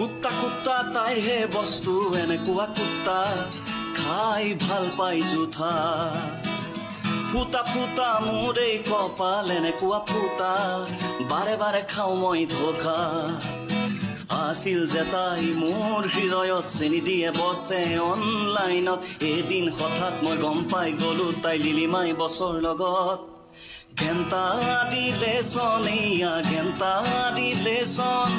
কুত্তা কুত্তা তাইৰহে বস্তু এনেকুৱা কুত্তা খাই ভাল পাই জুথা ফুটা ফুটা মোৰ এই কপাল এনেকুৱা ফুটা বাৰে বাৰে খাওঁ মই ধোকা আছিল যে তাই মোৰ হৃদয়ত চেনি দিয়ে বসে অনলাইনত এদিন হঠাৎ মই গম পাই গলো তাই লিলিমাই বছৰ লগত ঘেন্তা দিলে চনেয়া ঘেন্তা দিলে চন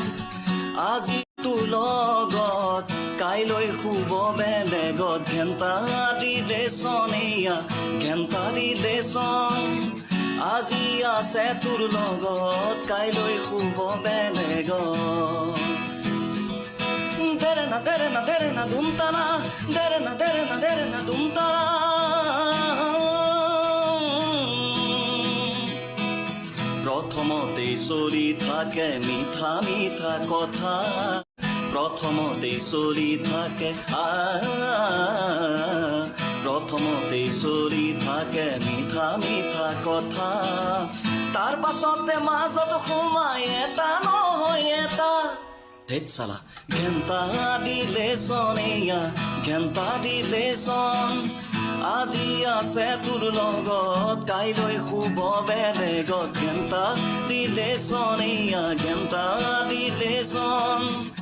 আজি তোৰ লগত কাইলৈ শুব বেলেগত ঘেন্তা দিলে চনেয়া ঘেন্তা দিলে চন আজি আছে তোৰ লগত কাইলৈ শুব বেলেগত দেৰে না ধুমতানা দেৰে না ধুমতানা প্ৰথমতেই চলি থাকে মিঠা মিঠা কথা প্ৰথমতেই চলি থাকে প্ৰথমতেই চলি থাকে মিঠা মিঠা কথা তাৰ পাছতে মাজত সোমাই এটা নহয় এটা ধেত চালা ঘেন্তা দিলে চনেয়া ঘেন্তা দিলে চন আজি আছে তোৰ লগত কাইলৈ শুব বেলেগত ঘেন্তা দিলে চনেয়া ঘেন্তা দিলে চন